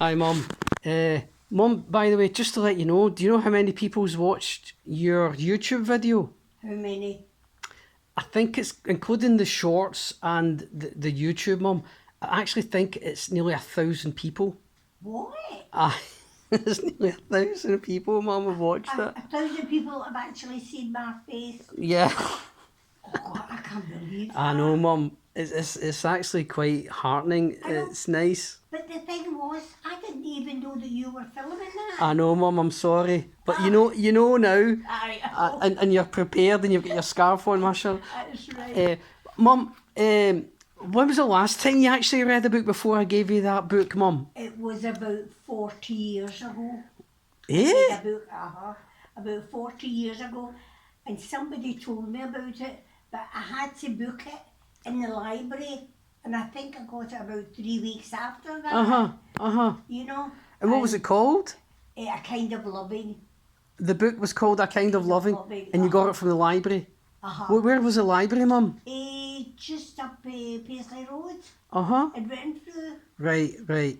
Hi, Mum. Mum, by the way, just to let you know, do you know how many people's watched your YouTube video? How many? I think it's, including the shorts and the YouTube, Mum, I actually think it's nearly 1,000 people. What? There's nearly 1,000 people, Mum, have watched it. 1,000 people have actually seen my face. Yeah. Oh, I can't believe that. I know, Mum. It's actually quite heartening. It's nice. But the thing was, I didn't even know that you were filming that. I know, Mum, I'm sorry. But you know now. And you're prepared and you've got your scarf on, mashallah. That's right. Mum, when was the last time you actually read a book before I gave you that book, Mum? It was about 40 years ago. Eh? About 40 years ago. And somebody told me about it, but I had to book it in the library. And I think I got it about 3 weeks after that. You know. And what was it called? A Kind of Loving. The book was called A Kind of Loving, and you got it from the library. Where was the library, Mum? Just up Paisley Road. In Renfrew. Right.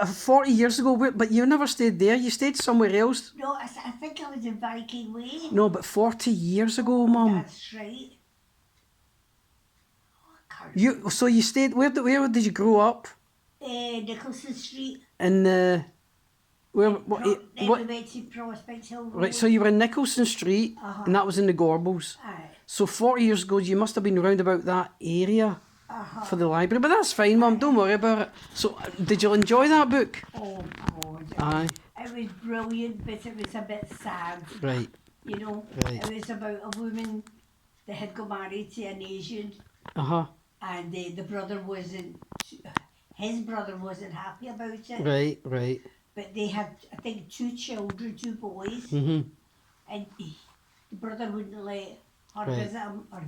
40 years ago, but you never stayed there. You stayed somewhere else. No, I think I was in Viking Way. No, but 40 years ago, Mum. That's right. So you stayed. Where did you grow up? Nicholson Street. In where? What? Prospect Hill Road. Right. So you were in Nicholson Street, and that was in the Gorbals. Aye. So 40 years ago, you must have been round about that area for the library. But that's fine, Mum. Don't worry about it. So, did you enjoy that book? Oh God. Aye. It was brilliant, but it was a bit sad. Right. You know. Right. It was about a woman that had got married to an Asian. And the brother wasn't. His brother wasn't happy about it. Right. But they had, I think, 2 children, 2 boys. And the brother wouldn't let her visit him or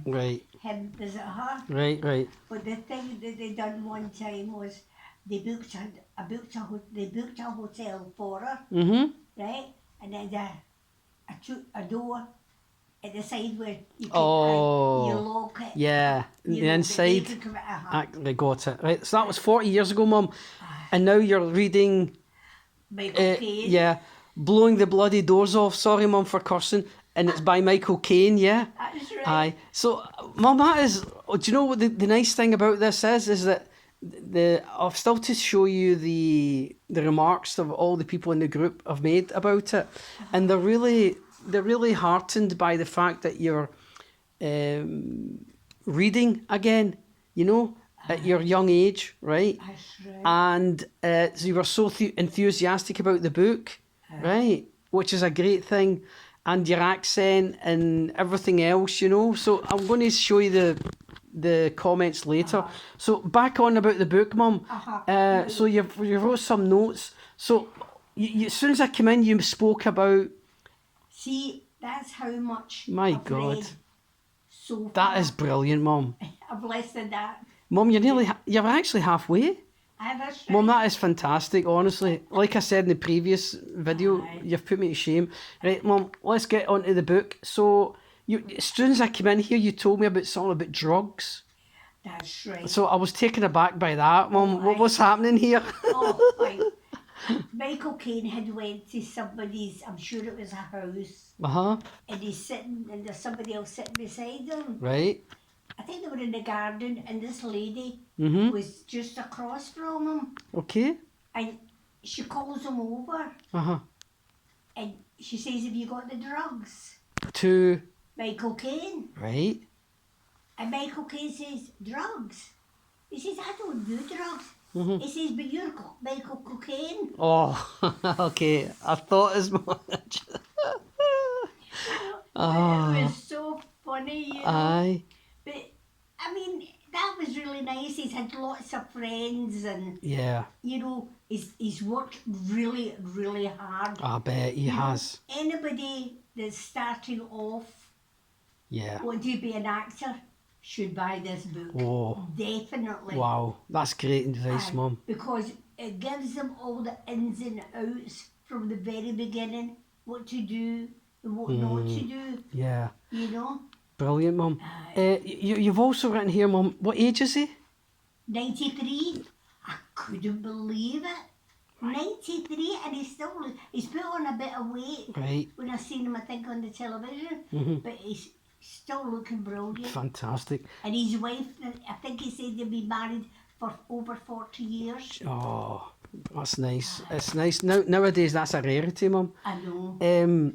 him visit her. Right. But the thing that they done one time was they booked a hotel for her. Right, and then a door at the side where you could you lock it. Yeah, the inside. They got it. Right, so that was 40 years ago, Mum. And now you're reading Michael Caine. Yeah, Blowing the Bloody Doors Off. Sorry, Mum, for cursing. And it's by Michael Caine, yeah? That's right. Aye. So, Mum, that is... Do you know what the nice thing about this is that I've still to show you the remarks of all the people in the group have made about it. And they're really heartened by the fact that you're reading again, you know, at your young age, right? That's right. And so you were so enthusiastic about the book, right? Which is a great thing. And your accent and everything else, you know. So I'm going to show you the comments later. So back on about the book, Mum. So you wrote some notes. So you, as soon as I came in, you spoke about... See, that's how much My I've God. read so far. That is brilliant, Mum. I've less than that. Mum, you're actually halfway. That's right. Mum, that is fantastic, honestly. Like I said in the previous video, you've put me to shame. Right, Mum, let's get on to the book. So, as soon as I came in here, you told me about something about drugs. That's right. So I was taken aback by that, Mum. What's happening here? Right. Michael Caine had went to somebody's, I'm sure it was a house. And he's sitting, and there's somebody else sitting beside him. Right. I think they were in the garden, and this lady was just across from him. Okay. And she calls him over. And she says, "Have you got the drugs?" To Michael Caine. Right. And Michael Caine says, "Drugs?" He says, "I don't do drugs." He says, "But you're Michael Caine." Oh, okay. I thought as much. It was so funny, you know. Aye. But, I mean, that was really nice. He's had lots of friends and, you know, he's worked really, really hard. I bet he has. Anybody that's starting off wanting to be an actor should buy this book. Oh. Definitely. Wow, that's great advice, Mum. Because it gives them all the ins and outs from the very beginning, what to do and what not to do. Yeah. You know? Brilliant, Mum. You've also written here, Mum, what age is he? 93. I couldn't believe it. 93, and he's put on a bit of weight. Right. When I seen him, I think, on the television. But he's still looking brilliant. Fantastic. And his wife, I think he said they've been married for over 40 years. Oh, that's nice. It's nice. Nowadays, that's a rarity, Mum. I know.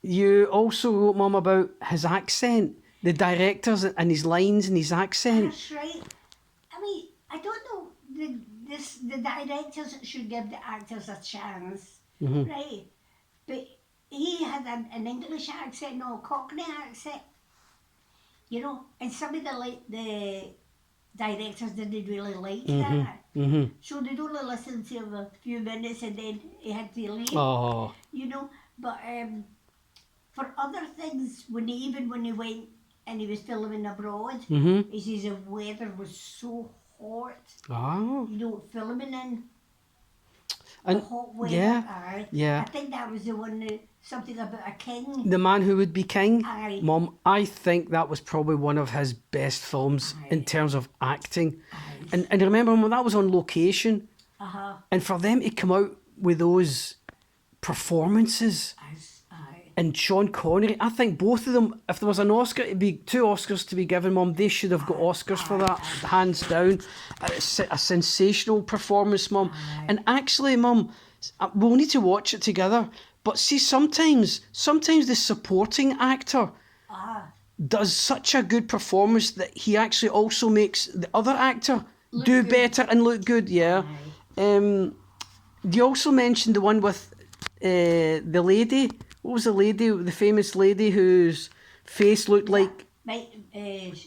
You also wrote, Mum, about his accent, the directors and his lines and his accent. That's right. I mean, I don't know, the directors should give the actors a chance, right? But he had an English accent, no, a Cockney accent, you know, and some of the directors didn't really like that. So they'd only listen to him a few minutes and then he had to leave, you know. But for other things, when he went and he was filming abroad, he says the weather was so hot, you know, filming in the hot weather. I think that was the one, something about a king. The Man Who Would Be King. Mum, I think that was probably one of his best films in terms of acting. And remember, Mum, that was on location. And for them to come out with those performances, and Sean Connery, I think both of them, if there was an Oscar, it'd be 2 Oscars to be given, Mum. They should have got Oscars for that, hands down. A sensational performance, Mum. And actually, Mum, we'll need to watch it together. But see, sometimes the supporting actor does such a good performance that he actually also makes the other actor do better and look good, yeah. You also mentioned the one with the lady. What was the lady, the famous lady whose face looked like...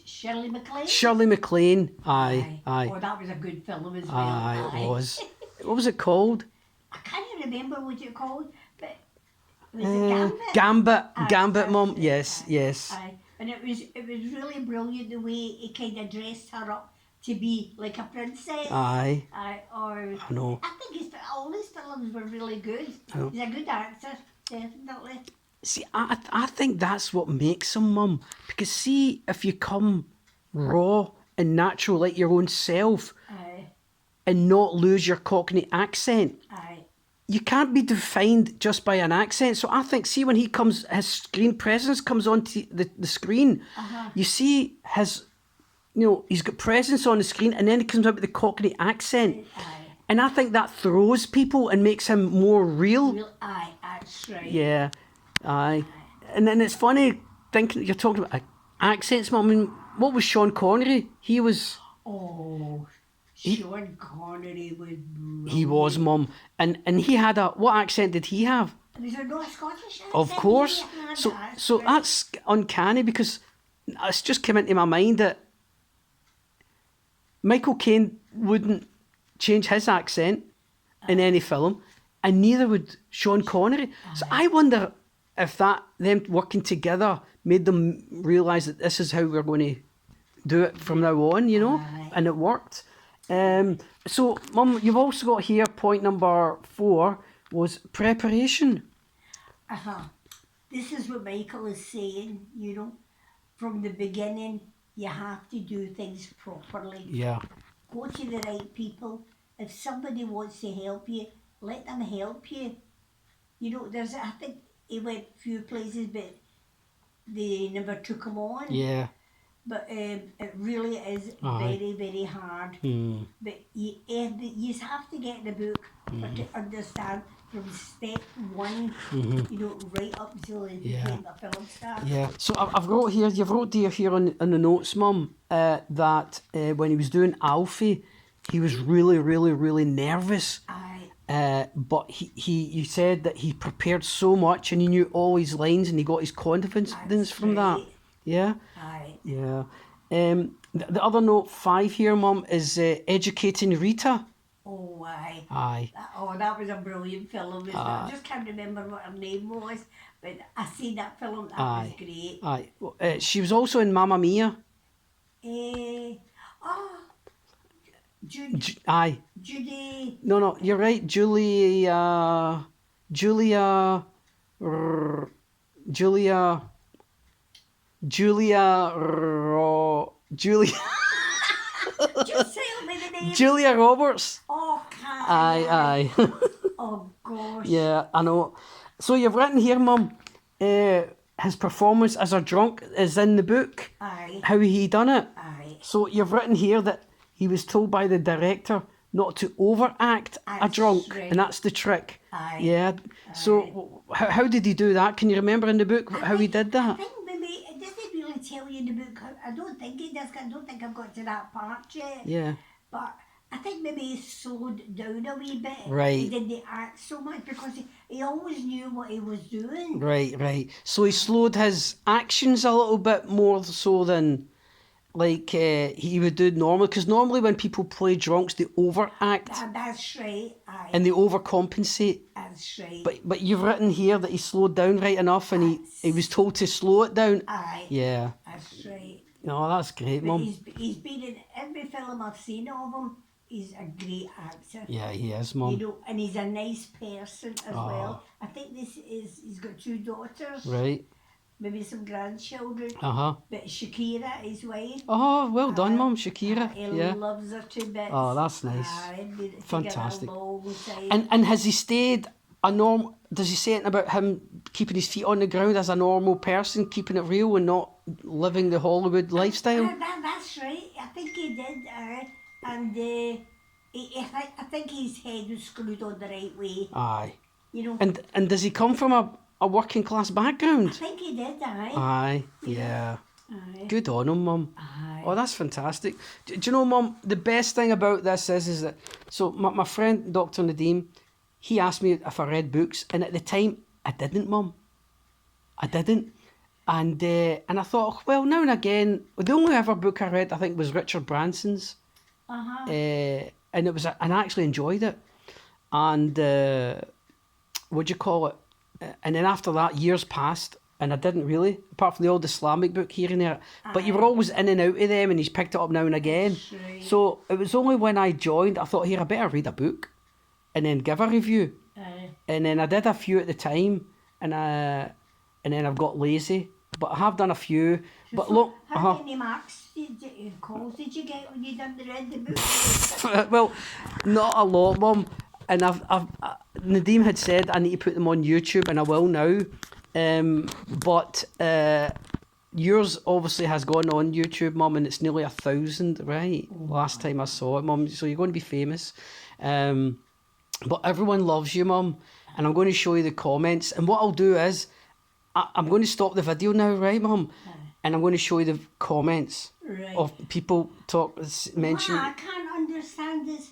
Shirley MacLaine? Shirley MacLaine, aye. Oh, that was a good film as well. Aye, it was. What was it called? I can't remember what it called, but was it Gambit? Gambit, Mum, yes. Aye. And it was really brilliant the way he kind of dressed her up to be like a princess. Aye. I know. I think all his films were really good. He's a good actor. Definitely. See, I think that's what makes him, Mum. Because see, if you come raw and natural like your own self, and not lose your Cockney accent, you can't be defined just by an accent. So I think, see, when he comes, his screen presence comes onto the screen, you see his, you know, he's got presence on the screen, and then he comes out with the Cockney accent. And I think that throws people and makes him more real. That's right. Yeah, aye. And then it's funny thinking you're talking about accents, Mum. I mean, what was Sean Connery? He was... Oh, Sean Connery was brilliant. He was, Mum. And he had a... What accent did he have? Was there no Scottish accent? Of course. So that's uncanny, because it's just come into my mind that Michael Caine wouldn't change his accent in any film, and neither would Sean Connery. So I wonder if them working together made them realise that this is how we're going to do it from now on, you know, and it worked. So, Mum, you've also got here, point number 4 was preparation. This is what Michael is saying, you know, from the beginning, you have to do things properly. Yeah. Go to the right people. If somebody wants to help you, let them help you. You know, I think he went a few places, but they never took him on. Yeah. But it really is very, very hard. But you have to get the book to understand from step 1, you know, right up until he became a film star. Yeah. So I've wrote here, you've wrote here on the notes, Mum, that when he was doing Alfie, he was really, really, really nervous. But you said that he prepared so much and he knew all his lines and he got his confidence from that. Yeah? Yeah. The other note 5 here, Mum, is educating Rita. Oh, aye. That was a brilliant film. I just can't remember what her name was, but I seen that film. That was great. Aye. She was also in Mamma Mia. Judy. No, you're right. Julia. Just tell me the name. Julia Roberts. Oh, Caine. Aye. Oh, gosh. Yeah, I know. So you've written here, Mum, his performance as a drunk is in the book. Aye. How he done it. Aye. So you've written here that he was told by the director not to overact a That's drunk, right. and that's the trick. Aye. Yeah. So how did he do that? Can you remember in the book how he did I that? think maybe, it doesn't really tell you in the book. I don't think it does. I don't think I've got to that part yet. Yeah. But I think maybe he slowed down a wee bit. Right. He didn't act so much because he always knew what he was doing. Right. So he slowed his actions a little bit more so than like he would do normally. Because normally when people play drunks, they overact That's right. Aye. and they overcompensate. That's right. But you've written here that he slowed down right enough, and he was told to slow it down. Aye. Yeah. That's right. No, that's great, But Mum. he's been in every film I've seen of him. He's a great actor. Yeah, he is, You Mum. know, and he's a nice person as well. I think he's got 2 daughters, Right. maybe some grandchildren. Uh-huh. But Shakira, his wife, Oh, well done, Mum. Shakira. he Yeah. loves her to bits. Oh, that's nice. Aye, been together Fantastic. a long time. And has he stayed a norm? Does he say anything about him keeping his feet on the ground as a normal person, keeping it real and not living the Hollywood lifestyle? That's right. I think he did. And I think his head was screwed on the right way. Aye. You know. And does he come from a working class I background? think he did. Aye. Aye. Yeah. Aye. Good on him, Mum. Aye. Oh, that's fantastic. Do you know, Mum, the best thing about this is that, so my friend, Dr. Nadeem, he asked me if I read books, and at the time, I didn't, Mum. I didn't. And I thought, well, now and again, the only ever book I read, I think, was Richard Branson's. Uh-huh. And it was, and I actually enjoyed it. And what do you call it? And then after that, years passed, and I didn't really, apart from the old Islamic book here and there. But you were always in and out of them, and he's picked it up now and again. Right. So it was only when I joined, I thought, here, I better read a book, and then give a review. Aye. And then I did a few at the time, and then I've got lazy. But I have done a few. But look, How many marks calls did you get when you done read the book? well, not a lot, Mum. And Nadeem had said I need to put them on YouTube, and I will now. But yours obviously has gone on YouTube, Mum, and it's nearly 1,000, right? Last time I saw it, Mum. So you're going to be famous. But everyone loves you, Mum, and I'm going to show you the comments. And what I'll do is, I'm going to stop the video now, right, Mum? And I'm going to show you the comments Right. of people mentioning. What I can't understand is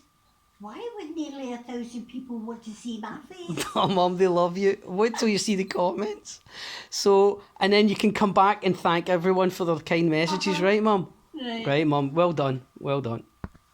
why would nearly 1,000 people want to see my face? Oh, Mum, they love you. Wait till you see the comments. So, and then you can come back and thank everyone for their kind messages, right, Mum? Right. Right, Mum. Well done. Well done.